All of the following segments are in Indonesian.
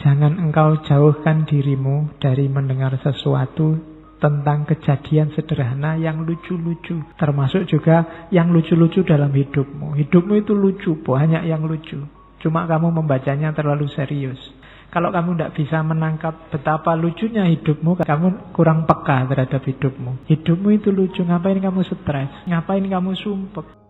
Jangan engkau jauhkan dirimu dari mendengar sesuatu tentang kejadian sederhana yang lucu-lucu. Termasuk juga yang lucu-lucu dalam hidupmu. Hidupmu itu lucu, banyak yang lucu. Cuma kamu membacanya terlalu serius. Kalau kamu tidak bisa menangkap betapa lucunya hidupmu, kamu kurang peka terhadap hidupmu. Hidupmu itu lucu, ngapain kamu stres? Ngapain kamu sumpek?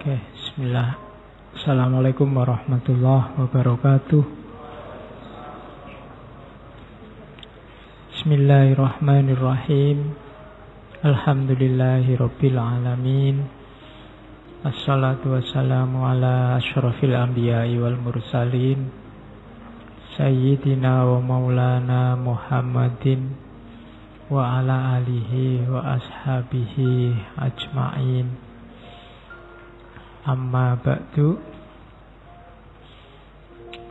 Oke, bismillah. Assalamualaikum warahmatullahi wabarakatuh. Bismillahirrahmanirrahim. Alhamdulillahi rabbil alamin. Assalatu wassalamu ala asyrafil anbiya'i wal mursalin Sayyidina wa maulana Muhammadin wa ala alihi wa ashabihi ajma'in. Amma ba'du.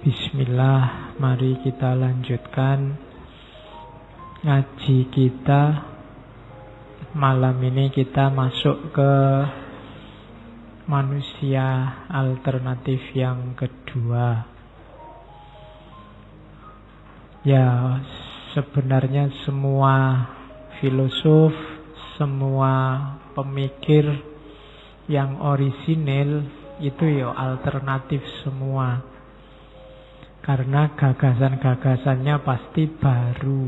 Bismillah, mari kita lanjutkan ngaji kita. Malam ini kita masuk ke manusia alternatif yang kedua. Ya, sebenarnya semua filosof, semua pemikir yang orisinil itu ya alternatif semua. Karena gagasan-gagasannya pasti baru,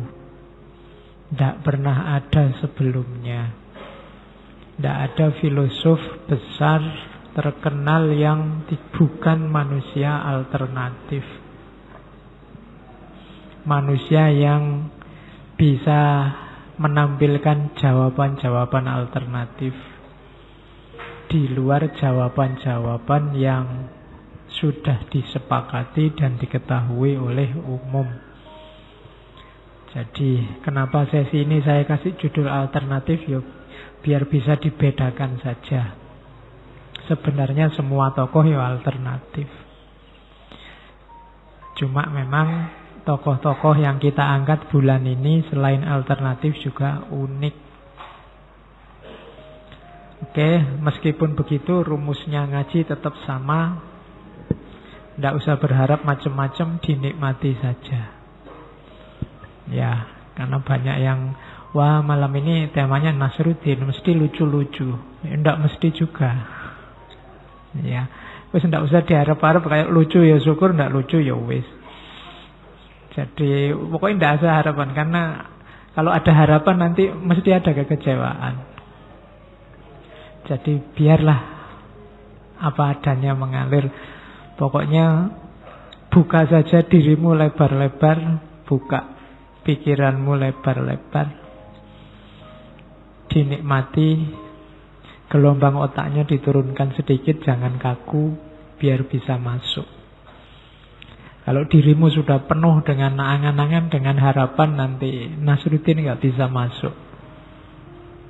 tidak pernah ada sebelumnya. Tidak ada filosof besar terkenal yang bukan manusia alternatif. Manusia yang bisa menampilkan jawaban-jawaban alternatif di luar jawaban-jawaban yang sudah disepakati dan diketahui oleh umum. Jadi kenapa sesi ini saya kasih judul alternatif? Ya biar bisa dibedakan saja. Sebenarnya semua tokoh ya alternatif. Cuma memang tokoh-tokoh yang kita angkat bulan ini selain alternatif juga unik. Oke, meskipun begitu rumusnya ngaji tetap sama. Tidak usah berharap macam-macam, dinikmati saja. Ya, karena banyak yang wah malam ini temanya Nasruddin, mesti lucu-lucu. Tidak mesti juga. Ya, wis tidak usah diharap-harap kayak lucu ya syukur, tidak lucu ya wis. Jadi pokoknya tidak ada harapan, karena kalau ada harapan nanti mesti ada kekecewaan. Jadi biarlah apa adanya mengalir. Pokoknya buka saja dirimu lebar-lebar, buka pikiranmu lebar-lebar, dinikmati, gelombang otaknya diturunkan sedikit, jangan kaku, biar bisa masuk. Kalau dirimu sudah penuh dengan angan-angan, dengan harapan, nanti Nasruddin nggak bisa masuk.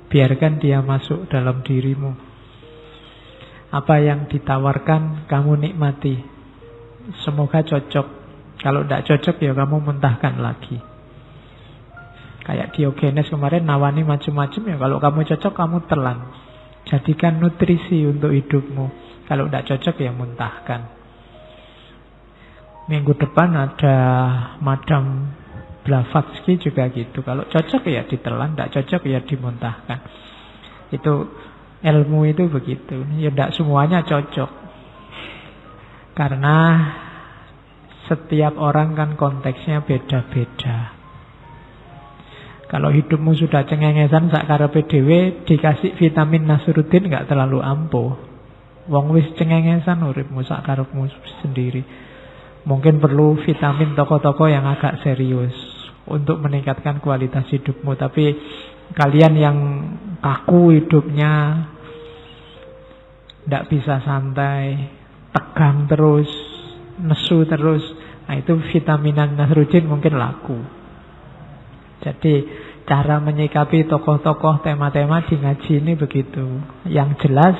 Biarkan dia masuk dalam dirimu. Apa yang ditawarkan kamu nikmati. Semoga cocok. Kalau tidak cocok ya kamu muntahkan lagi. Kayak Diogenes kemarin nawani macam-macam ya. Kalau kamu cocok kamu telan. Jadikan nutrisi untuk hidupmu. Kalau tidak cocok ya muntahkan. Minggu depan ada Madam Blavatsky juga gitu. Kalau cocok ya ditelan, tidak cocok ya dimuntahkan. Itu ilmu itu begitu. Ya tidak semuanya cocok. Karena setiap orang kan konteksnya beda-beda. Kalau hidupmu sudah cengengesan sakarepe dhewe, dikasih vitamin Nasruddin nggak terlalu ampuh. Wong wis cengengesan uripmu sakarepmu sendiri. Mungkin perlu vitamin tokoh-tokoh yang agak serius untuk meningkatkan kualitas hidupmu. Tapi kalian yang kaku hidupnya, tidak bisa santai, tegang terus, nesu terus, nah itu vitaminan Nasruddin mungkin laku. Jadi cara menyikapi tokoh-tokoh, tema-tema di ngaji ini begitu. Yang jelas,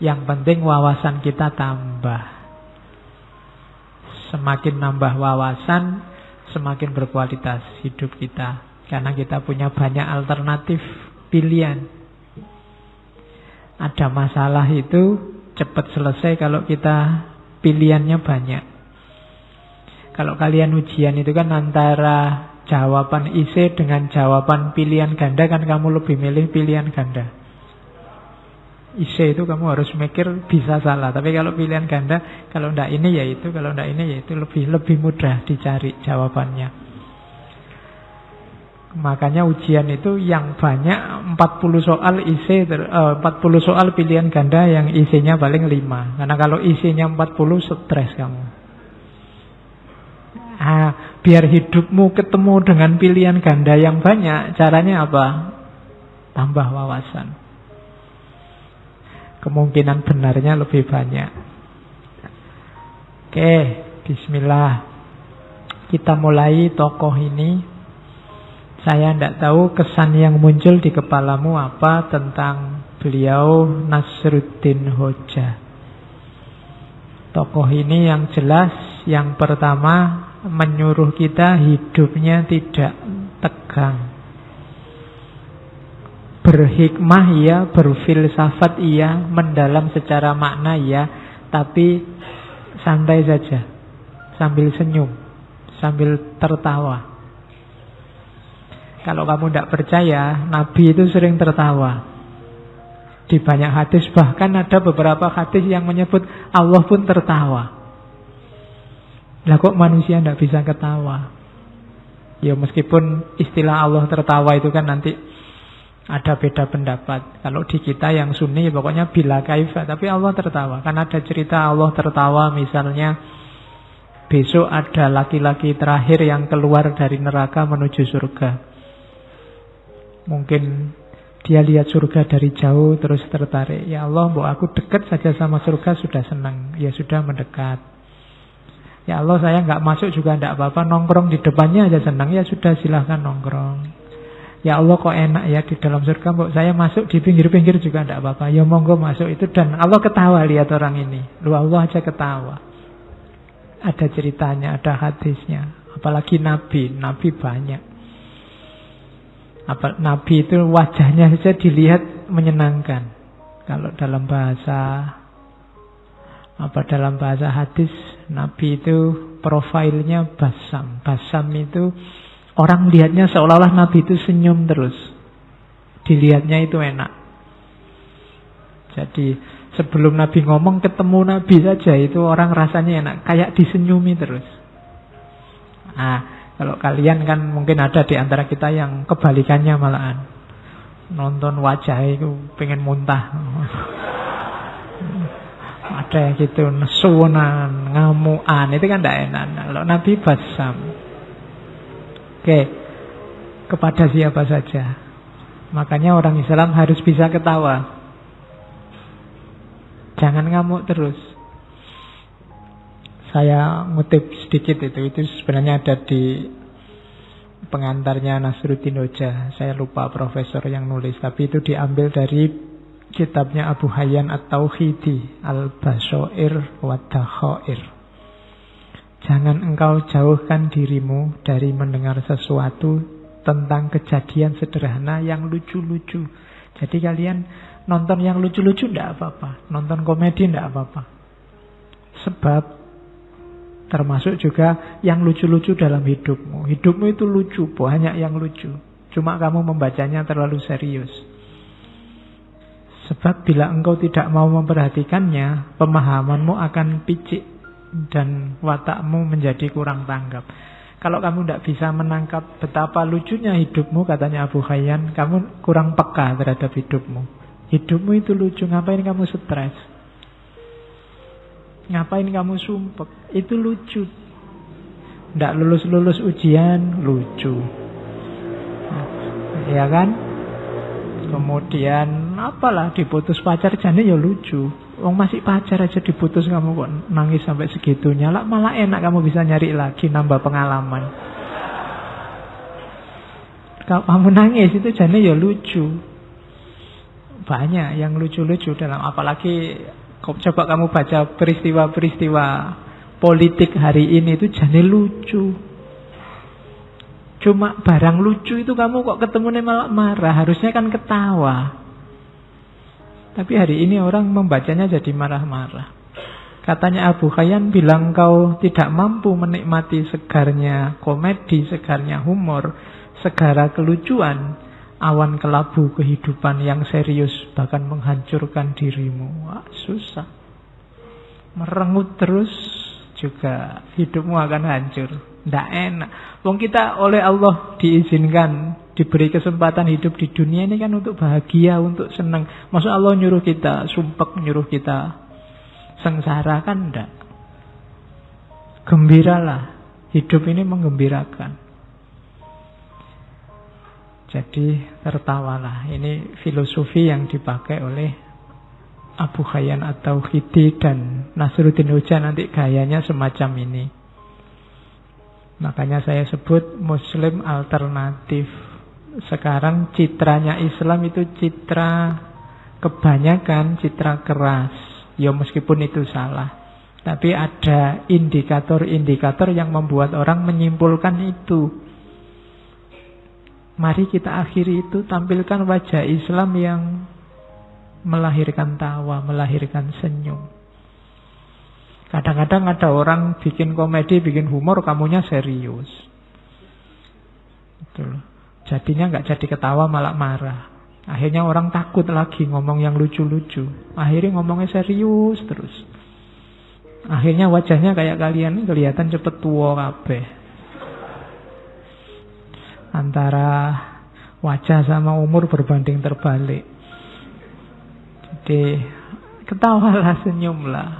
yang penting wawasan kita tambah. Semakin nambah wawasan, semakin berkualitas hidup kita. Karena kita punya banyak alternatif pilihan. Ada masalah itu cepat selesai kalau kita pilihannya banyak. Kalau kalian ujian itu kan antara jawaban IC dengan jawaban pilihan ganda, kan kamu lebih milih pilihan ganda. IC itu kamu harus mikir bisa salah. Tapi kalau pilihan ganda, kalau ndak ini ya itu, kalau ndak ini ya itu, lebih mudah dicari jawabannya. Makanya ujian itu yang banyak 40 soal IC, 40 soal pilihan ganda yang IC-nya paling 5. Karena kalau IC-nya 40 stres kamu. Biar hidupmu ketemu dengan pilihan ganda yang banyak, caranya apa? Tambah wawasan. Kemungkinan benarnya lebih banyak. Oke, bismillah. Kita mulai tokoh ini. Saya tidak tahu kesan yang muncul di kepalamu apa tentang beliau Nasruddin Hoja. Tokoh ini yang jelas, yang pertama menyuruh kita hidupnya tidak tegang. Berhikmah ya, berfilsafat iya, mendalam secara makna ya, tapi santai saja, sambil senyum, sambil tertawa. Kalau kamu tidak percaya, Nabi itu sering tertawa. Di banyak hadis, bahkan ada beberapa hadis yang menyebut Allah pun tertawa. Lah kok manusia tidak bisa ketawa? Ya meskipun istilah Allah tertawa itu kan nanti ada beda pendapat. Kalau di kita yang Sunni pokoknya bila kaifa, tapi Allah tertawa. Kan ada cerita Allah tertawa, misalnya besok ada laki-laki terakhir yang keluar dari neraka menuju surga. Mungkin dia lihat surga dari jauh terus tertarik. Ya Allah, mbok aku dekat saja sama surga sudah senang. Ya sudah mendekat. Ya Allah, saya nggak masuk juga tidak apa-apa, nongkrong di depannya aja senang. Ya sudah, silahkan nongkrong. Ya Allah, kok enak ya di dalam surga, mbok saya masuk di pinggir-pinggir juga tidak apa-apa. Ya monggo masuk itu. Dan Allah ketawa lihat orang ini. Lu Allah aja ketawa. Ada ceritanya, ada hadisnya. Apalagi Nabi banyak. Nabi itu wajahnya saja dilihat menyenangkan. Kalau dalam bahasa hadis, Nabi itu profilnya basam. Basam itu orang lihatnya seolah-olah Nabi itu senyum terus. Dilihatnya itu enak. Jadi sebelum Nabi ngomong, ketemu Nabi saja itu orang rasanya enak, kayak disenyumi terus. Kalau kalian kan mungkin ada di antara kita yang kebalikannya malahan. Nonton wajah itu pengen muntah. Ada yang gitu, nesunan, ngamuan, itu kan tidak enak. Kalau Nabi basam. Oke, kepada siapa saja. Makanya orang Islam harus bisa ketawa. Jangan ngamuk terus. Saya ngutip sedikit itu sebenarnya ada di pengantarnya Nasruddin Hoja. Saya lupa profesor yang nulis, tapi itu diambil dari kitabnya Abu Hayyan At-Tauhidi, Al-Bashair wa Dakhair. Jangan engkau jauhkan dirimu dari mendengar sesuatu tentang kejadian sederhana yang lucu-lucu. Jadi kalian nonton yang lucu-lucu tidak apa-apa, nonton komedi tidak apa-apa. Sebab termasuk juga yang lucu-lucu dalam hidupmu. Hidupmu itu lucu, banyak yang lucu. Cuma kamu membacanya terlalu serius. Sebab bila engkau tidak mau memperhatikannya, pemahamanmu akan picik dan watakmu menjadi kurang tanggap. Kalau kamu tidak bisa menangkap betapa lucunya hidupmu, katanya Abu Hayyan, kamu kurang peka terhadap hidupmu. Hidupmu itu lucu, ngapain kamu stres? Ngapain kamu sumpek? Itu lucu. Tidak lulus-lulus ujian, lucu. Ya kan? Kemudian apalah diputus pacar, jane ya lucu. Wong masih pacar aja diputus, kamu kok nangis sampai segitunya. Malah enak kamu bisa nyari lagi, nambah pengalaman. Kalau kamu nangis itu jane ya lucu. Banyak yang lucu-lucu dalam, apalagi coba kamu baca peristiwa-peristiwa politik hari ini itu jane lucu. Cuma barang lucu itu kamu kok ketemunya malah marah. Harusnya kan ketawa. Tapi hari ini orang membacanya jadi marah-marah. Katanya Abu Hayyan bilang kau tidak mampu menikmati segarnya komedi, segarnya humor, segara kelucuan, awan kelabu kehidupan yang serius bahkan menghancurkan dirimu. Wah, susah. Merengut terus juga hidupmu akan hancur. Tidak enak. Wong kita oleh Allah diizinkan, diberi kesempatan hidup di dunia ini kan untuk bahagia, untuk senang. Maksud Allah nyuruh kita sumpek, nyuruh kita sengsara kan enggak. Gembiralah. Hidup ini menggembirakan. Jadi tertawalah. Ini filosofi yang dipakai oleh Abu Hayyan At-Tauhidi dan Nasruddin Hoja nanti gayanya semacam ini. Makanya saya sebut Muslim alternatif. Sekarang citranya Islam itu citra kebanyakan citra keras. Ya meskipun itu salah, tapi ada indikator-indikator yang membuat orang menyimpulkan itu. Mari kita akhiri itu, tampilkan wajah Islam yang melahirkan tawa, melahirkan senyum. Kadang-kadang ada orang bikin komedi, bikin humor, kamunya serius. Betul. Jadinya nggak jadi ketawa, malah marah. Akhirnya orang takut lagi ngomong yang lucu-lucu. Akhirnya ngomongnya serius terus. Akhirnya wajahnya kayak kalian kelihatan cepet tua kabeh. Antara wajah sama umur berbanding terbalik. Jadi ketawalah, senyumlah.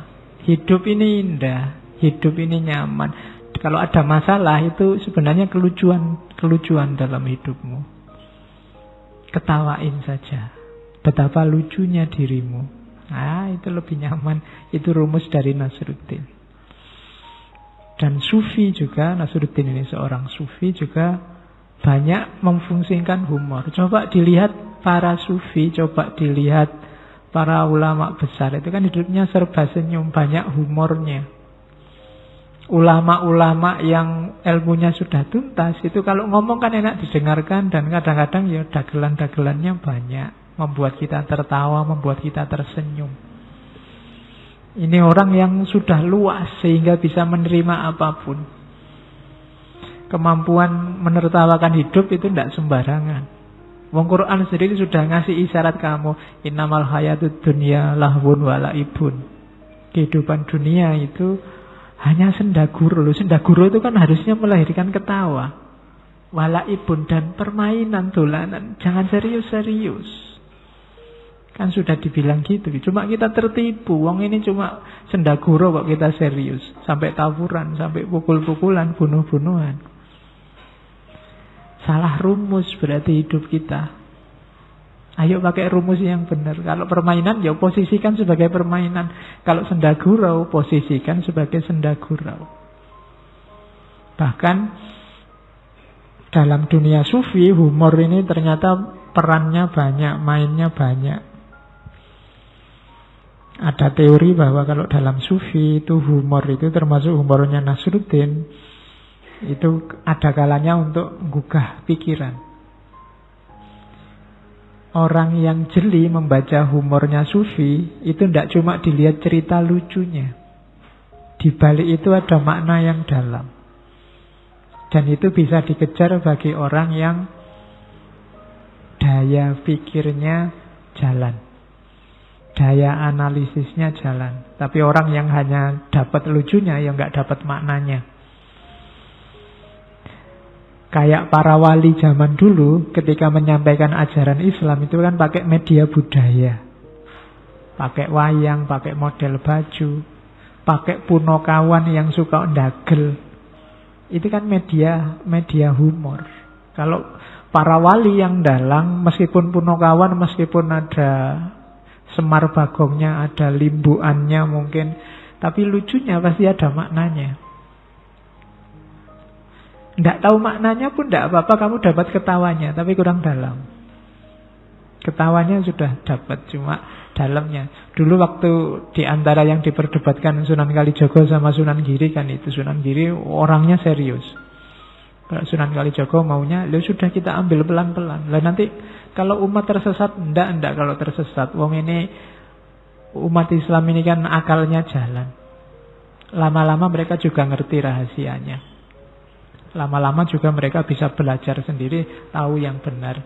Hidup ini indah, hidup ini nyaman. Kalau ada masalah itu sebenarnya kelucuan dalam hidupmu. Ketawain saja. Betapa lucunya dirimu. Itu lebih nyaman. Itu rumus dari Nasruddin. Dan Sufi juga, Nasruddin ini seorang Sufi juga banyak memfungsikan humor. Coba dilihat para Sufi, coba dilihat para ulama besar. Itu kan hidupnya serba senyum, banyak humornya. Ulama-ulama yang ilmunya sudah tuntas itu kalau ngomong kan enak didengarkan, dan kadang-kadang ya dagelan-dagelannya banyak, membuat kita tertawa, membuat kita tersenyum. Ini orang yang sudah luas sehingga bisa menerima apapun. Kemampuan menertawakan hidup itu tidak sembarangan. Wong Quran sendiri sudah ngasih isyarat kamu, innamal hayatud dunya lahwun wa laibun. Kehidupan dunia itu hanya sendaguro. Sendaguro itu kan harusnya melahirkan ketawa. Walaibun, dan permainan, dolanan. Jangan serius-serius. Kan sudah dibilang gitu. Cuma kita tertipu. Wong ini cuma sendaguro kok kita serius. Sampai tawuran, sampai pukul-pukulan, bunuh-bunuhan. Salah rumus berarti hidup kita. Ayo pakai rumus yang benar. Kalau permainan, ya posisikan sebagai permainan. Kalau sendagurau, posisikan sebagai sendagurau. Bahkan dalam dunia sufi, humor ini ternyata perannya banyak, mainnya banyak. Ada teori bahwa kalau dalam sufi itu humor itu termasuk humornya Nasruddin, itu ada kalanya untuk menggugah pikiran. Orang yang jeli membaca humornya Sufi itu tidak cuma dilihat cerita lucunya. Di balik itu ada makna yang dalam. Dan itu bisa dikejar bagi orang yang daya pikirnya jalan, daya analisisnya jalan. Tapi orang yang hanya dapat lucunya, ya nggak dapat maknanya. Kayak para wali zaman dulu ketika menyampaikan ajaran Islam itu kan pakai media budaya. Pakai wayang, pakai model baju, pakai punokawan yang suka ndagel. Itu kan media humor. Kalau para wali yang dalang, meskipun punokawan, meskipun ada semar bagongnya, ada limbuannya mungkin, tapi lucunya pasti ada maknanya. Tidak tahu maknanya pun tidak apa-apa, kamu dapat ketawanya, tapi kurang dalam. Ketawanya sudah dapat, cuma dalamnya. Dulu waktu di antara yang diperdebatkan Sunan Kalijogo sama Sunan Giri kan itu, Sunan Giri orangnya serius. Kalau Sunan Kalijaga maunya, ya sudah kita ambil pelan-pelan. Lah nanti kalau umat tersesat, enggak kalau tersesat. Wong ini, umat Islam ini kan akalnya jalan. Lama-lama mereka juga ngerti rahasianya. Lama-lama juga mereka bisa belajar sendiri, tahu yang benar.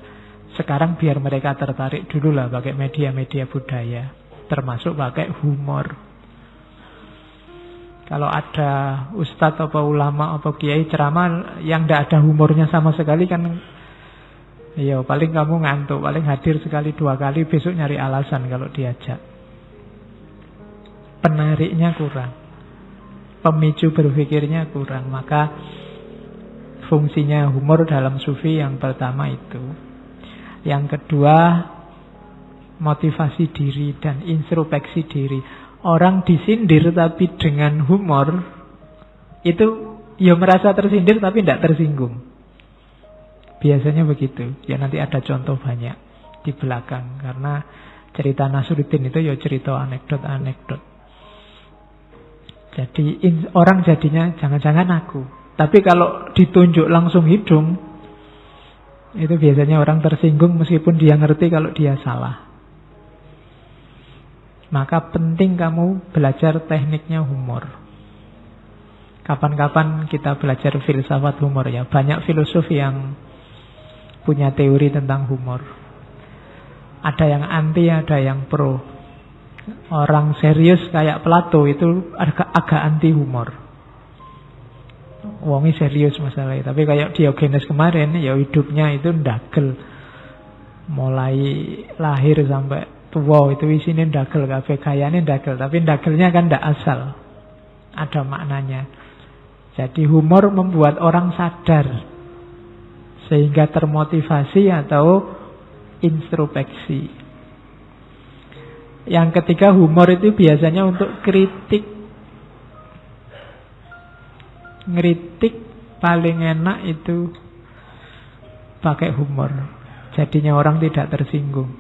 Sekarang biar mereka tertarik dulu lah pakai media-media budaya. Termasuk pakai humor. Kalau ada ustadz atau ulama atau kiai ceramah yang tidak ada humornya sama sekali kan, ya paling kamu ngantuk, paling hadir sekali 2 kali, besok nyari alasan kalau diajak. Penariknya kurang, pemicu berpikirnya kurang. Maka fungsinya humor dalam sufi yang pertama itu. Yang kedua, motivasi diri dan introspeksi diri. Orang disindir tapi dengan humor, itu ya merasa tersindir tapi tidak tersinggung. Biasanya begitu. Ya nanti ada contoh banyak di belakang. Karena cerita Nasruddin itu ya cerita anekdot-anekdot. Jadi orang jadinya jangan-jangan aku. Tapi kalau ditunjuk langsung hidung, itu biasanya orang tersinggung meskipun dia ngerti kalau dia salah. Maka penting kamu belajar tekniknya humor. Kapan-kapan kita belajar filsafat humor ya. Banyak filosof yang punya teori tentang humor. Ada yang anti, ada yang pro. Orang serius kayak Plato itu agak anti humor. Wongnya serius masalahnya. Tapi kayak Diogenes kemarin, ya hidupnya itu ndagel. Mulai lahir sampai tua itu isinya ndagel, kabeh gayane ndagel. Tapi ndagelnya kan ndak asal, ada maknanya. Jadi humor membuat orang sadar, sehingga termotivasi atau introspeksi. Yang ketiga, humor itu biasanya untuk kritik. Ngeritik paling enak itu pakai humor. Jadinya orang tidak tersinggung.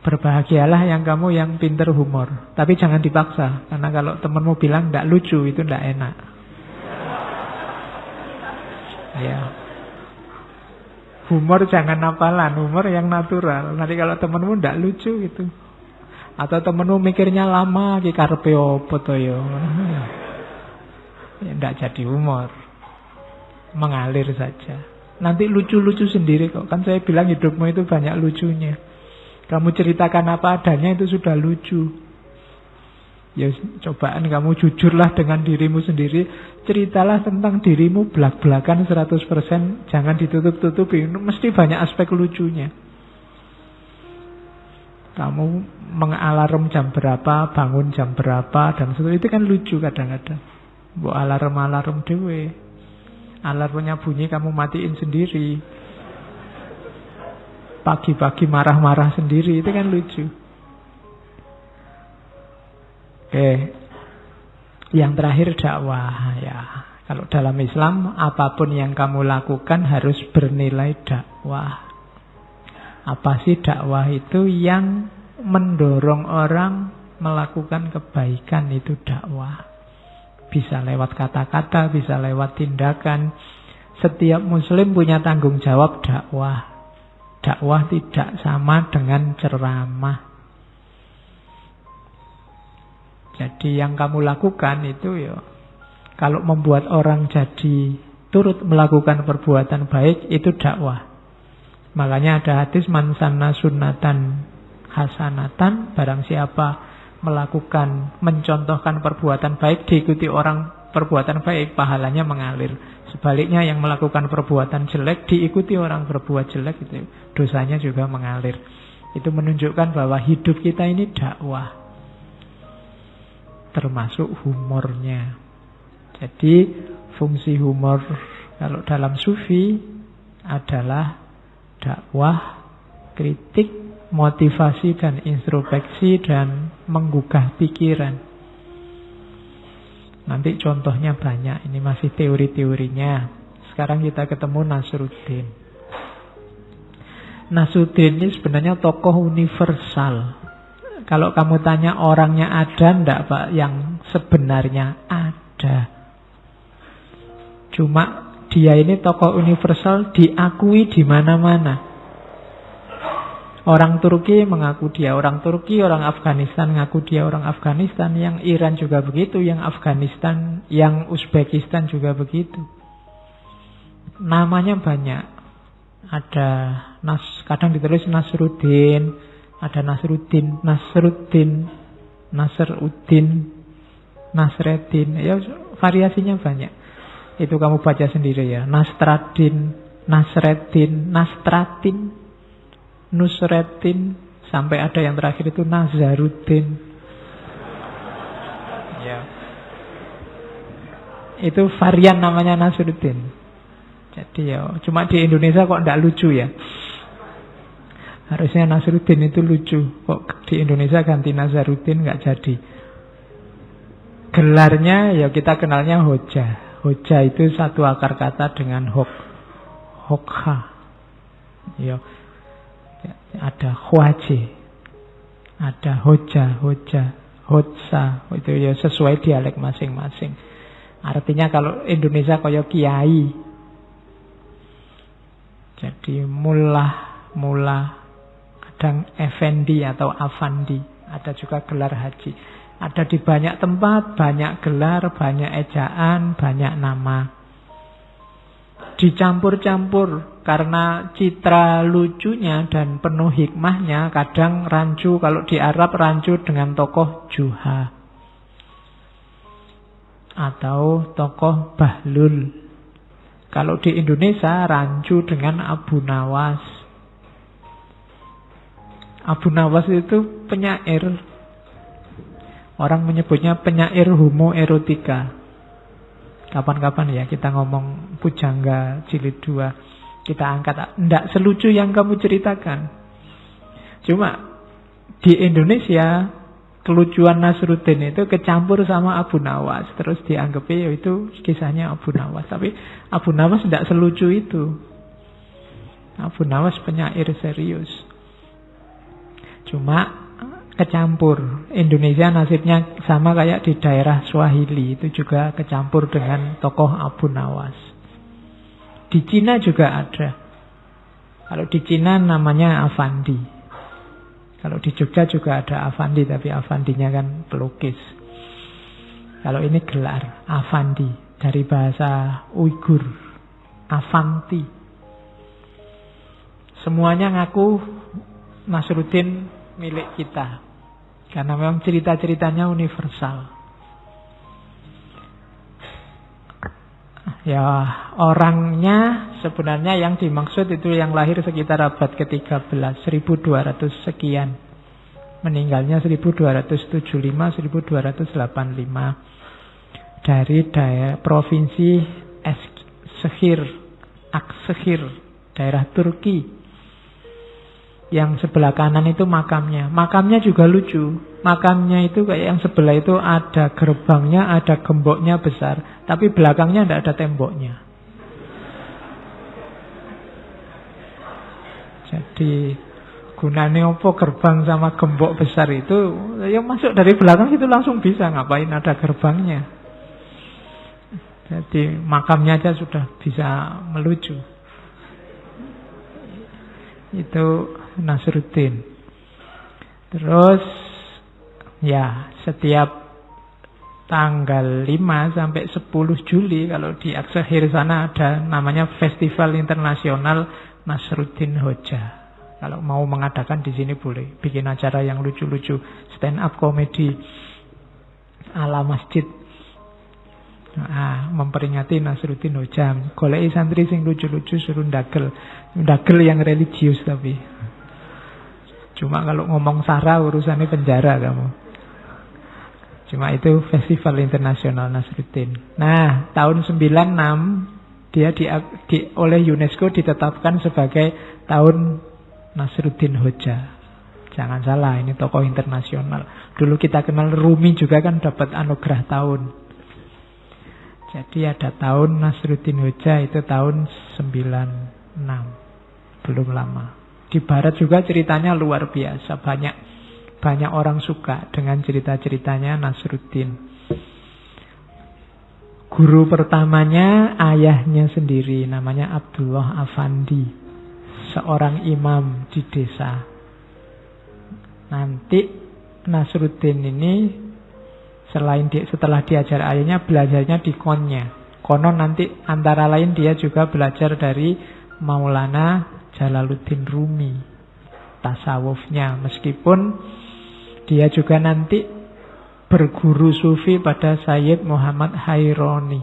Berbahagialah yang kamu yang pinter humor. Tapi jangan dipaksa. Karena kalau temanmu bilang tidak lucu, itu tidak enak. Ya. Humor jangan hafalan, humor yang natural. Nanti kalau temanmu tidak lucu gitu, atau temanmu mikirnya lama, ki karepe opo to yo. Ya tidak jadi humor. Mengalir saja. Nanti lucu-lucu sendiri kok. Kan saya bilang hidupmu itu banyak lucunya. Kamu ceritakan apa adanya itu sudah lucu. Ya cobaan kamu jujurlah dengan dirimu sendiri. Ceritalah tentang dirimu belak-belakan 100%. Jangan ditutup-tutupi. Mesti banyak aspek lucunya. Kamu mengalarm jam berapa, bangun jam berapa, dan seterusnya. Itu kan lucu kadang-kadang. Buat alarm-alarm dewe. Alarmnya bunyi kamu matiin sendiri. Pagi-pagi marah-marah sendiri, itu kan lucu. Oke. Yang terakhir dakwah ya. Kalau dalam Islam, apapun yang kamu lakukan harus bernilai dakwah. Apa sih dakwah itu? Yang mendorong orang melakukan kebaikan, itu dakwah. Bisa lewat kata-kata, bisa lewat tindakan. Setiap muslim punya tanggung jawab dakwah. Dakwah tidak sama dengan ceramah. Jadi yang kamu lakukan itu ya, kalau membuat orang jadi turut melakukan perbuatan baik, itu dakwah. Makanya ada hadis man sanna sunnatan hasanatan, barang siapa melakukan, mencontohkan perbuatan baik, diikuti orang perbuatan baik, pahalanya mengalir. Sebaliknya yang melakukan perbuatan jelek, diikuti orang berbuat jelek, itu dosanya juga mengalir. Itu menunjukkan bahwa hidup kita ini dakwah, termasuk humornya. Jadi fungsi humor kalau dalam sufi adalah dakwah, kritik, motivasi dan introspeksi, dan menggugah pikiran. Nanti contohnya banyak. Ini masih teori-teorinya. Sekarang kita ketemu Nasruddin. Nasruddin ini sebenarnya tokoh universal. Kalau kamu tanya orangnya ada enggak Pak? Yang sebenarnya ada. Cuma dia ini tokoh universal, diakui di mana-mana. Orang Turki mengaku dia orang Turki, orang Afghanistan mengaku dia orang Afghanistan, yang Iran juga begitu, yang Afghanistan, yang Uzbekistan juga begitu. Namanya banyak. Ada kadang ditulis Nasruddin, ada Nasruddin, Nasreddin, ya variasinya banyak. Itu kamu baca sendiri ya. Nasraddin, Nasreddin, Nastratin, Nusretin, sampai ada yang terakhir itu Nazaruddin. Ya. Itu varian namanya Nasruddin. Jadi ya, cuma di Indonesia kok enggak lucu ya. Harusnya Nasruddin itu lucu. Kok di Indonesia ganti Nazaruddin enggak jadi. Gelarnya ya kita kenalnya Hoja. Hoja itu satu akar kata dengan Hokha. Ya. Ada Khwaje, ada Hoja, Hotsa, itu ya sesuai dialek masing-masing. Artinya kalau Indonesia kaya kiai. Jadi mullah, kadang effendi atau afandi, ada juga gelar haji. Ada di banyak tempat, banyak gelar, banyak ejaan, banyak nama. Dicampur-campur karena citra lucunya dan penuh hikmahnya. Kadang rancu, kalau di Arab rancu dengan tokoh Juha atau tokoh Bahlul. Kalau di Indonesia rancu dengan Abu Nawas. Abu Nawas itu penyair. Orang menyebutnya penyair homoerotika. Kapan-kapan ya kita ngomong Pujangga Jilid 2. Kita angkat, enggak selucu yang kamu ceritakan. Cuma di Indonesia kelucuan Nasruddin itu kecampur sama Abu Nawas. Terus dianggapnya itu kisahnya Abu Nawas. Tapi Abu Nawas enggak selucu itu. Abu Nawas penyair serius. Cuma kecampur. Indonesia nasibnya sama kayak di daerah Swahili, itu juga kecampur dengan tokoh Abu Nawas. Di Cina juga ada. Kalau di Cina namanya Afandi. Kalau di Jogja juga ada Afandi, tapi Afandinya kan pelukis. Kalau ini gelar Afandi dari bahasa Uighur, Avanti. Semuanya ngaku Nasruddin milik kita, karena memang cerita-ceritanya universal. Ya, orangnya sebenarnya yang dimaksud itu yang lahir sekitar abad ke-13, 1200 sekian. Meninggalnya 1275, 1285. Dari provinsi Akshehir, daerah Turki. Yang sebelah kanan itu makamnya. Makamnya juga lucu. Makamnya itu kayak yang sebelah itu ada gerbangnya, ada gemboknya besar. Tapi belakangnya tidak ada temboknya. Jadi gunanya apa gerbang sama gembok besar itu? Yang masuk dari belakang itu langsung bisa. Ngapain ada gerbangnya? Jadi makamnya aja sudah bisa melucu. Itu Nasruddin. Terus ya setiap tanggal 5 sampai 10 Juli kalau di Akshehir sana ada namanya Festival Internasional Nasruddin Hoja. Kalau mau mengadakan di sini boleh bikin acara yang lucu-lucu, stand up comedy ala masjid. Memperingati Nasruddin Hoja. Goleki santri sing lucu-lucu suruh ndagel yang religius tapi. Cuma kalau ngomong sara urusannya penjara kamu. Cuma itu Festival Internasional Nasruddin. Nah, tahun 96 dia oleh UNESCO ditetapkan sebagai tahun Nasruddin Hoja. Jangan salah, ini tokoh internasional. Dulu kita kenal Rumi juga kan dapat anugerah tahun. Jadi ada tahun Nasruddin Hoja itu tahun 96. Belum lama. Di barat juga ceritanya luar biasa. Banyak orang suka dengan cerita-ceritanya Nasruddin. Guru pertamanya ayahnya sendiri, namanya Abdullah Afandi, seorang imam di desa. Nanti Nasruddin ini setelah diajar ayahnya, belajarnya di konnya. Konon nanti antara lain dia juga belajar dari Maulana Jalaluddin Rumi, tasawufnya. Meskipun dia juga nanti berguru sufi pada Sayyid Muhammad Haironi.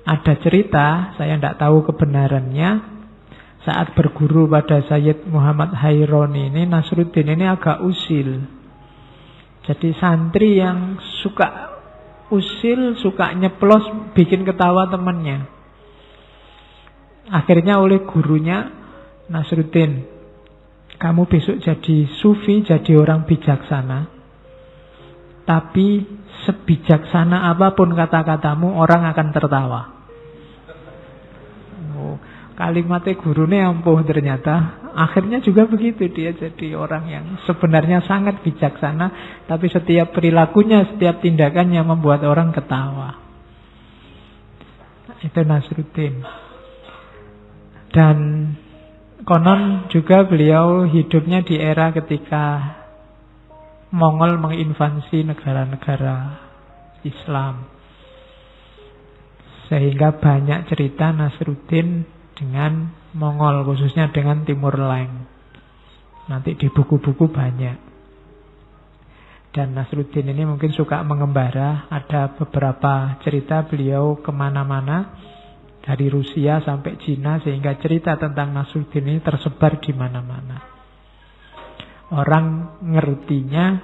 Ada cerita, saya tidak tahu kebenarannya, saat berguru pada Sayyid Muhammad Haironi ini, Nasruddin ini agak usil. Jadi santri yang suka usil, suka nyeplos, bikin ketawa temannya. Akhirnya oleh gurunya, Nasruddin, kamu besok jadi sufi, jadi orang bijaksana. Tapi sebijaksana apapun kata-katamu, orang akan tertawa. Kalimatnya gurunya ampuh ternyata. Akhirnya juga begitu, dia jadi orang yang sebenarnya sangat bijaksana, tapi setiap perilakunya, setiap tindakannya membuat orang ketawa. Itu Nasruddin. Dan konon juga beliau hidupnya di era ketika Mongol menginvasi negara-negara Islam. Sehingga banyak cerita Nasruddin dengan Mongol, khususnya dengan Timur Leng. Nanti di buku-buku banyak. Dan Nasruddin ini mungkin suka mengembara. Ada beberapa cerita beliau kemana-mana, dari Rusia sampai Cina, sehingga cerita tentang Nasruddin ini tersebar di mana-mana. Orang ngertinya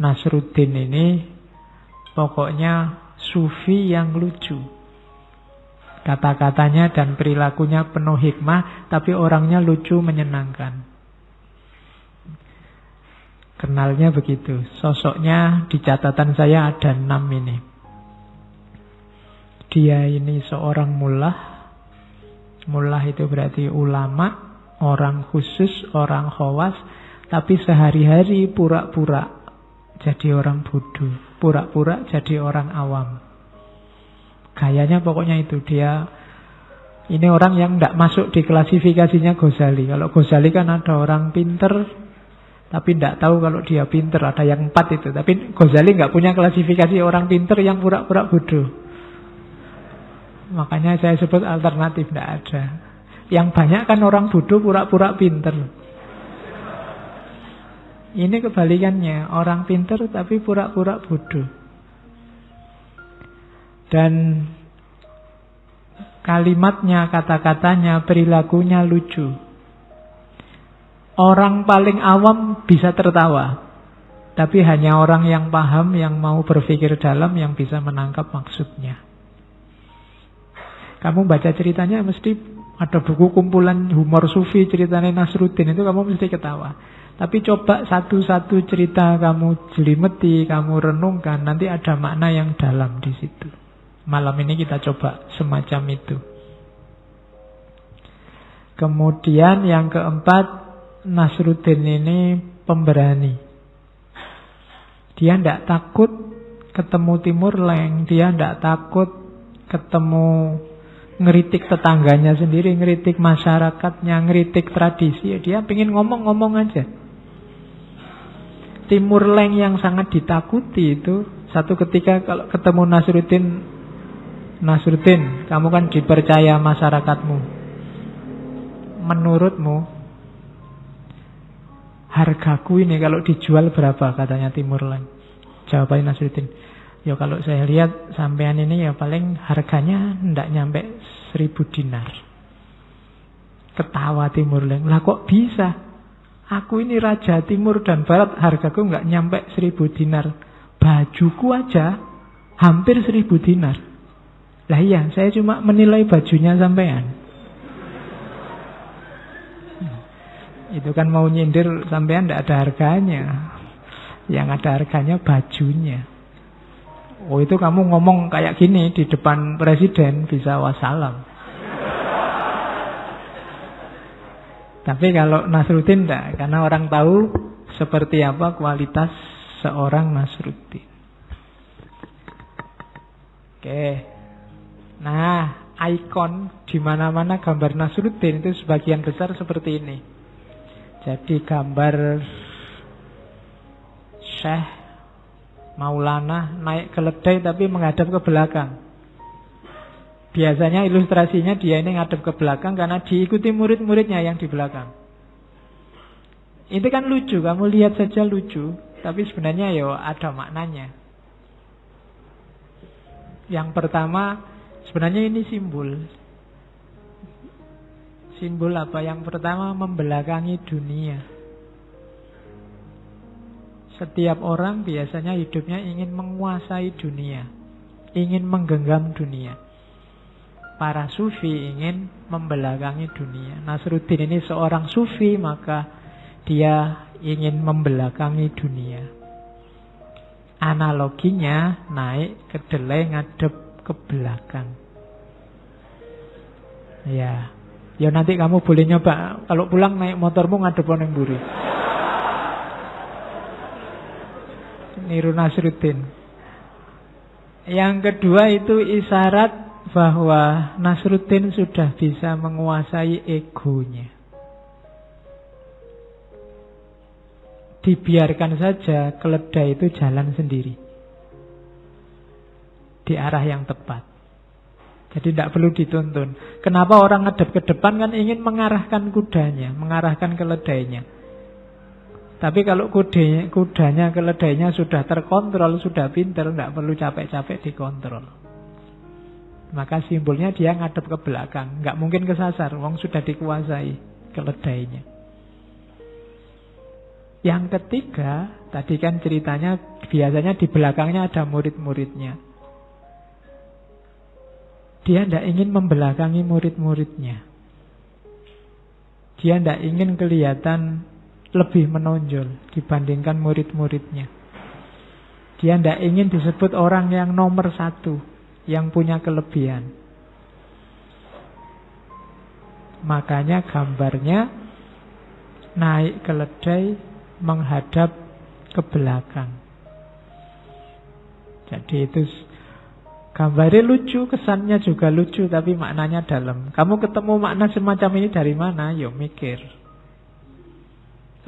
Nasruddin ini pokoknya sufi yang lucu. Kata-katanya dan perilakunya penuh hikmah, tapi orangnya lucu, menyenangkan. Kenalnya begitu. Sosoknya di catatan saya ada 6 ini. Dia ini seorang mullah. Mullah itu berarti ulama, orang khusus, orang khawas, tapi sehari-hari pura-pura jadi orang bodoh, pura-pura jadi orang awam. Gayanya pokoknya itu, dia ini orang yang tidak masuk di klasifikasinya Ghazali. Kalau Ghazali kan ada orang pinter tapi tidak tahu kalau dia pinter, ada yang 4 itu. Tapi Ghazali nggak punya klasifikasi orang pinter yang pura-pura bodoh. Makanya saya sebut alternatif, tidak ada. Yang banyak kan orang bodoh pura-pura pinter. Ini kebalikannya, orang pinter tapi pura-pura bodoh. Dan kalimatnya, kata-katanya, perilakunya lucu. Orang paling awam bisa tertawa, tapi hanya orang yang paham, yang mau berpikir dalam, yang bisa menangkap maksudnya. Kamu baca ceritanya mesti ada buku kumpulan humor sufi ceritanya Nasruddin, itu kamu mesti ketawa. Tapi coba satu-satu cerita kamu jelimeti, kamu renungkan, nanti ada makna yang dalam di situ. Malam ini kita coba semacam itu. Kemudian yang keempat, Nasruddin ini pemberani. Dia tidak takut ketemu Timur Leng, dia tidak takut ketemu, ngeritik tetangganya sendiri, ngeritik masyarakatnya, ngeritik tradisi. Dia pengen ngomong-ngomong aja. Timur Leng yang sangat ditakuti itu, satu ketika kalau ketemu Nasruddin, kamu kan dipercaya masyarakatmu. Menurutmu, hargaku ini kalau dijual berapa, katanya Timur Leng. Jawabannya Nasruddin, ya kalau saya lihat sampean ini ya paling harganya tidak nyampe 1000 dinar. Ketawa Timur Leng, lah kok bisa? Aku ini raja timur dan barat, hargaku nggak nyampe 1000 dinar. Bajuku aja hampir 1000 dinar. Lah iya, saya cuma menilai bajunya sampean. Itu kan mau nyindir sampean tidak ada harganya. Yang ada harganya bajunya. Oh, itu kamu ngomong kayak gini di depan presiden bisa wassalam. Tapi kalau Nasruddin tidak, karena orang tahu seperti apa kualitas seorang Nasruddin. Oke. Nah, ikon di mana-mana gambar Nasruddin itu sebagian besar seperti ini. Jadi gambar Syekh Maulana naik keledai tapi menghadap ke belakang. Biasanya ilustrasinya dia ini ngadep ke belakang karena diikuti murid-muridnya yang di belakang. Itu kan lucu, kamu lihat saja lucu, tapi sebenarnya ya ada maknanya. Yang pertama, sebenarnya ini simbol. Simbol apa? Yang pertama, membelakangi dunia. Setiap orang biasanya hidupnya ingin menguasai dunia, ingin menggenggam dunia. Para sufi ingin membelakangi dunia. Nasruddin ini seorang sufi, maka dia ingin membelakangi dunia. Analoginya naik kedelai ngadep ke belakang. Ya nanti kamu boleh nyoba. Kalau pulang naik motormu ngadep nang mburi. Niru Nasruddin. Yang kedua itu isyarat bahwa Nasruddin sudah bisa menguasai egonya. Dibiarkan saja keledai itu jalan sendiri di arah yang tepat. Jadi tidak perlu dituntun. Kenapa orang ngadep ke depan? Kan ingin mengarahkan kudanya, mengarahkan keledainya. Tapi kalau kudanya, keledainya sudah terkontrol, sudah pintar, tidak perlu capek-capek dikontrol. Maka simbolnya dia ngadep ke belakang. Nggak mungkin kesasar, wong sudah dikuasai keledainya. Yang ketiga, tadi kan ceritanya biasanya di belakangnya ada murid-muridnya. Dia tidak ingin membelakangi murid-muridnya. Dia tidak ingin kelihatan lebih menonjol dibandingkan murid-muridnya. Dia tidak ingin disebut orang yang nomor satu, yang punya kelebihan. Makanya gambarnya naik keledai menghadap ke belakang. Jadi itu gambarnya lucu, kesannya juga lucu, tapi maknanya dalam. Kamu ketemu makna semacam ini dari mana? Yo mikir.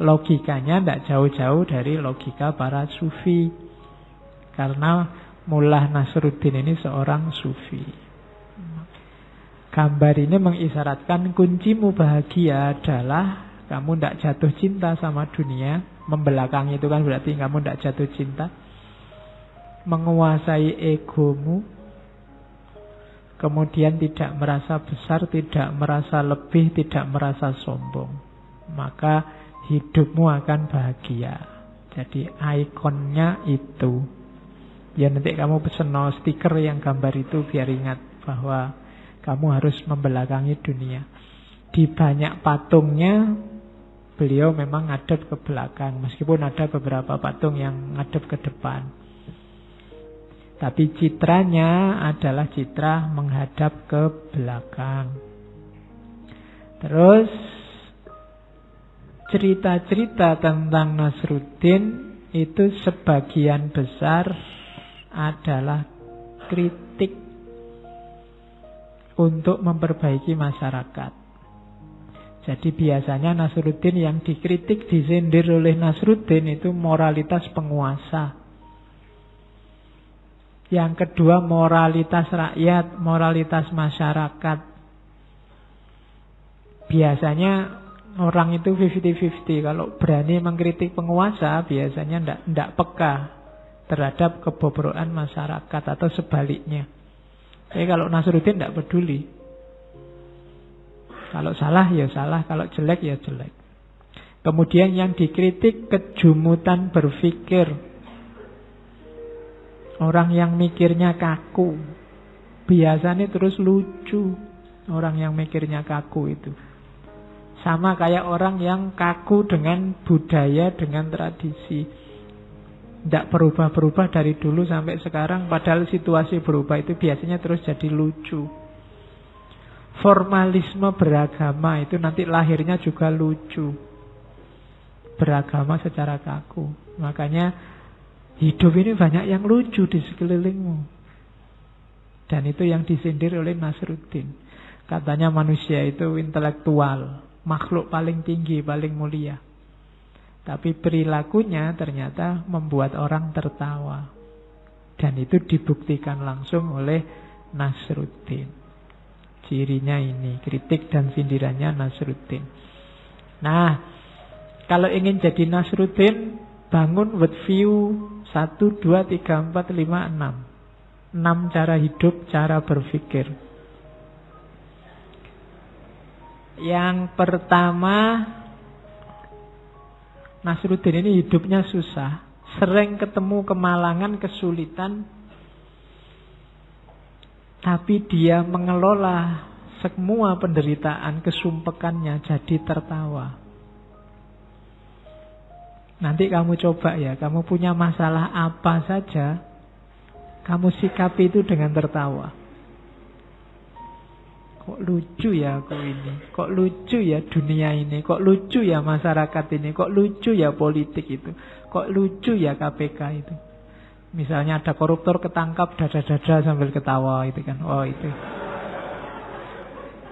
Logikanya tidak jauh-jauh dari logika para sufi. Karena Mullah Nasruddin ini seorang sufi. Gambar ini mengisyaratkan kuncimu bahagia adalah kamu tidak jatuh cinta sama dunia. Membelakangi itu kan berarti kamu tidak jatuh cinta. Menguasai egomu. Kemudian tidak merasa besar, tidak merasa lebih, tidak merasa sombong. Maka hidupmu akan bahagia. Jadi ikonnya itu. Ya nanti kamu pesen stiker yang gambar itu biar ingat bahwa kamu harus membelakangi dunia. Di banyak patungnya beliau memang ngadep ke belakang, meskipun ada beberapa patung yang ngadep ke depan. Tapi citranya adalah citra menghadap ke belakang. Terus cerita-cerita tentang Nasruddin itu sebagian besar adalah kritik untuk memperbaiki masyarakat. Jadi biasanya Nasruddin yang dikritik, disindir oleh Nasruddin itu moralitas penguasa. Yang kedua moralitas rakyat, moralitas masyarakat. Biasanya orang itu 50-50. Kalau berani mengkritik penguasa, biasanya tidak peka terhadap kebobrokan masyarakat atau sebaliknya. Tapi kalau Nasruddin tidak peduli. Kalau salah ya salah, kalau jelek ya jelek. Kemudian yang dikritik kejumutan berpikir. Orang yang mikirnya kaku. Biasanya terus lucu. Orang yang mikirnya kaku itu. Sama kayak orang yang kaku dengan budaya, dengan tradisi. Tidak berubah-berubah dari dulu sampai sekarang. Padahal situasi berubah itu biasanya terus jadi lucu. Formalisme beragama itu nanti lahirnya juga lucu. Beragama secara kaku. Makanya hidup ini banyak yang lucu di sekelilingmu. Dan itu yang disindir oleh Nasruddin. Katanya manusia itu intelektual, makhluk paling tinggi, paling mulia. Tapi perilakunya ternyata membuat orang tertawa. Dan itu dibuktikan langsung oleh Nasruddin. Cirinya ini, kritik dan sindirannya Nasruddin. Nah, kalau ingin jadi Nasruddin, bangun worldview 1, 2, 3, 4, 5, 6. 6 cara hidup, cara berpikir. Yang pertama, Nasruddin ini hidupnya susah, sering ketemu kemalangan, kesulitan, tapi dia mengelola semua penderitaan, kesumpekannya jadi tertawa. Nanti kamu coba ya, kamu punya masalah apa saja, kamu sikapi itu dengan tertawa. Kok lucu ya aku ini, kok lucu ya dunia ini, kok lucu ya masyarakat ini, kok lucu ya politik itu, kok lucu ya KPK itu. Misalnya ada koruptor ketangkap, dada-dada sambil ketawa itu kan. Oh itu.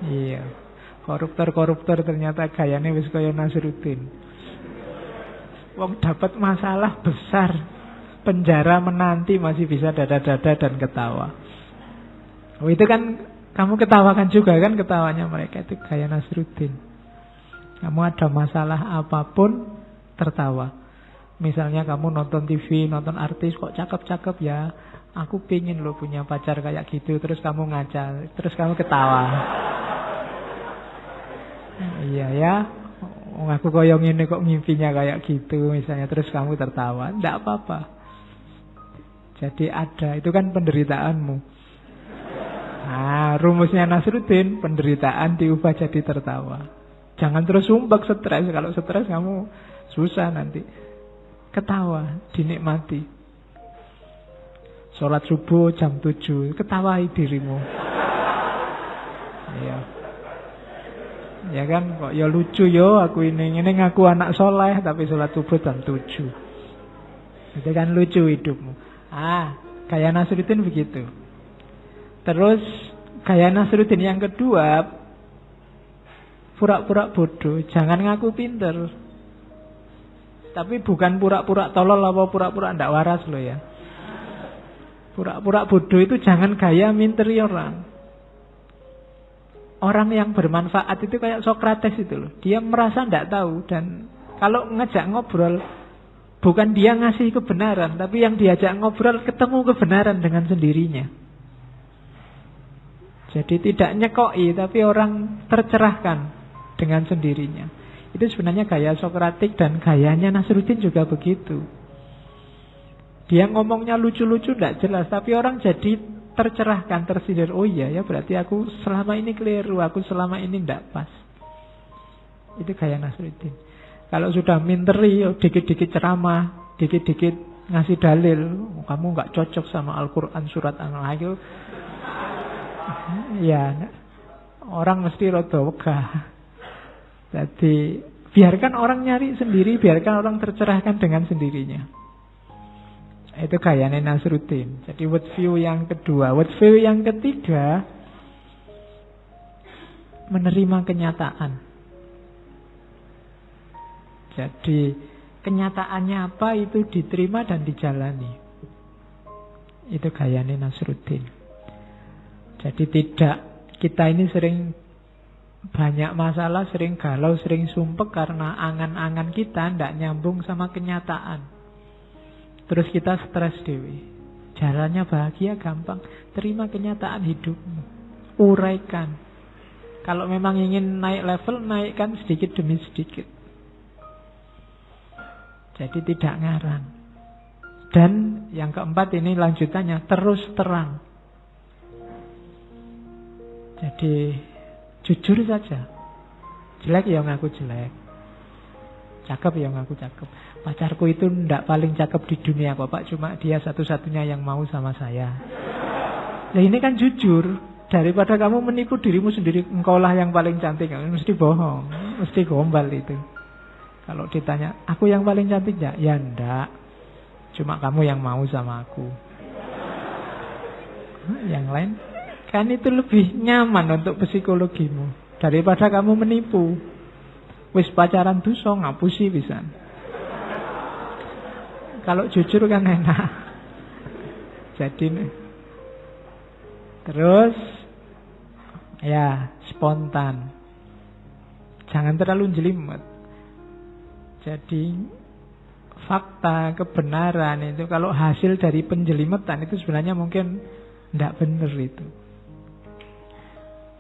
Iya. Koruptor ternyata gayanya wis kaya Nasruddin. Wong dapat masalah besar, penjara menanti masih bisa dada-dada dan ketawa. Oh itu kan kamu ketawakan juga kan, ketawanya mereka itu gaya Nasruddin. Kamu ada masalah apapun tertawa. Misalnya kamu nonton TV, nonton artis kok cakep-cakep ya, aku pengen lo punya pacar kayak gitu. Terus kamu ngaca, terus kamu ketawa. Iya ya, aku koyong ini kok mimpinya kayak gitu misalnya, terus kamu tertawa. Tidak apa-apa. Jadi ada, itu kan penderitaanmu. Nah, rumusnya Nasruddin, penderitaan diubah jadi tertawa. Jangan terus sumpek stres. Kalau stres kamu susah nanti. Ketawa, dinikmati. Sholat subuh jam 7, ketawai dirimu. Iya. Ya kan, kok ya lucu yo aku ini ngaku anak soleh tapi sholat subuh jam 7. Itu kan lucu hidupmu. Gaya Nasruddin begitu. Terus gaya Nasruddin yang kedua, pura-pura bodoh. Jangan ngaku pinter. Tapi bukan pura-pura tolol atau pura-pura ndak waras loh ya. Pura-pura bodoh itu jangan gaya minteri orang. Orang yang bermanfaat itu kayak Sokrates itu loh. Dia merasa ndak tahu, dan kalau ngajak ngobrol, bukan dia ngasih kebenaran, tapi yang diajak ngobrol ketemu kebenaran dengan sendirinya. Jadi tidak nyekoi, tapi orang tercerahkan dengan sendirinya. Itu sebenarnya gaya Sokratik, dan gayanya Nasruddin juga begitu. Dia ngomongnya lucu-lucu tidak jelas, tapi orang jadi tercerahkan, tersindir. Oh iya ya, berarti aku selama ini keliru, aku selama ini tidak pas. Itu gaya Nasruddin. Kalau sudah minteri, dikit-dikit ceramah, dikit-dikit ngasih dalil, kamu nggak cocok sama Al-Quran surat An-Nahl. Ya, orang mesti rada wegah. Jadi biarkan orang nyari sendiri, biarkan orang tercerahkan dengan sendirinya. Itu gayanya Nasruddin. Jadi worldview yang kedua. Worldview yang ketiga, menerima kenyataan. Jadi kenyataannya apa itu diterima dan dijalani. Itu gayanya Nasruddin. Jadi tidak, kita ini sering banyak masalah, sering galau, sering sumpek karena angan-angan kita tidak nyambung sama kenyataan. Terus kita stres dewi. Jalannya bahagia gampang. Terima kenyataan hidupmu, uraikan. Kalau memang ingin naik level, naikkan sedikit demi sedikit. Jadi tidak ngarang. Dan yang keempat ini lanjutannya, terus terang. Jadi jujur saja. Jelek ya ngaku jelek, cakep ya ngaku cakep. Pacarku itu ndak paling cakep di dunia kok Pak, cuma dia satu-satunya yang mau sama saya. Nah ini kan jujur. Daripada kamu menipu dirimu sendiri, engkaulah yang paling cantik, mesti bohong, mesti gombal itu. Kalau ditanya, aku yang paling cantik ya? Ya ndak, cuma kamu yang mau sama aku. Yang lain Kan itu lebih nyaman untuk psikologimu daripada kamu menipu. Wis pacaran dosa ngapusi pisan. Kalau jujur kan enak. Jadi terus ya spontan. Jangan terlalu jelimet. Jadi fakta, kebenaran itu kalau hasil dari penjelimetan itu sebenarnya mungkin tidak benar itu.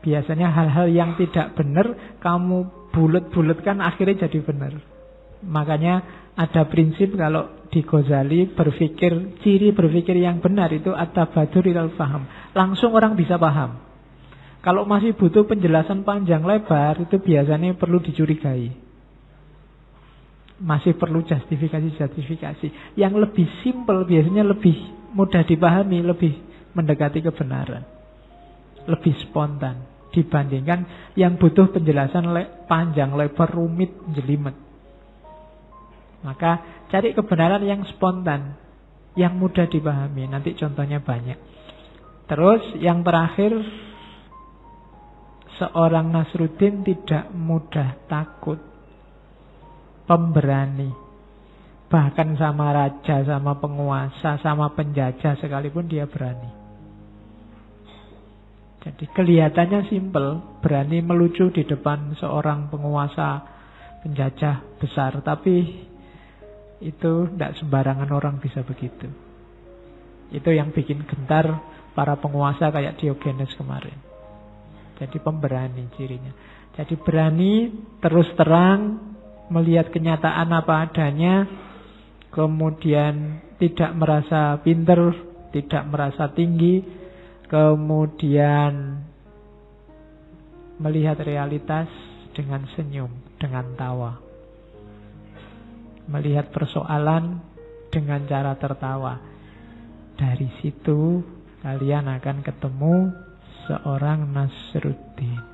Biasanya hal-hal yang tidak benar kamu bulet-buletkan akhirnya jadi benar. Makanya ada prinsip kalau di Ghazali ciri berpikir yang benar itu at-tabadur ilal faham. Langsung orang bisa paham. Kalau masih butuh penjelasan panjang lebar itu biasanya perlu dicurigai. Masih perlu justifikasi. Yang lebih simpel biasanya lebih mudah dipahami, lebih mendekati kebenaran. Lebih spontan dibandingkan yang butuh penjelasan panjang, lebar, rumit, jelimet. Maka cari kebenaran yang spontan, yang mudah dipahami. Nanti contohnya banyak. Terus yang terakhir, seorang Nasruddin tidak mudah takut, pemberani. Bahkan sama raja, sama penguasa, sama penjajah sekalipun dia berani. Jadi kelihatannya simpel, berani melucu di depan seorang penguasa, penjajah besar. Tapi itu tidak sembarangan orang bisa begitu. Itu yang bikin gentar para penguasa kayak Diogenes kemarin. Jadi pemberani cirinya. Jadi berani terus terang melihat kenyataan apa adanya. Kemudian tidak merasa pinter, tidak merasa tinggi. Kemudian melihat realitas dengan senyum, dengan tawa. Melihat persoalan dengan cara tertawa. Dari situ kalian akan ketemu seorang Nasruddin.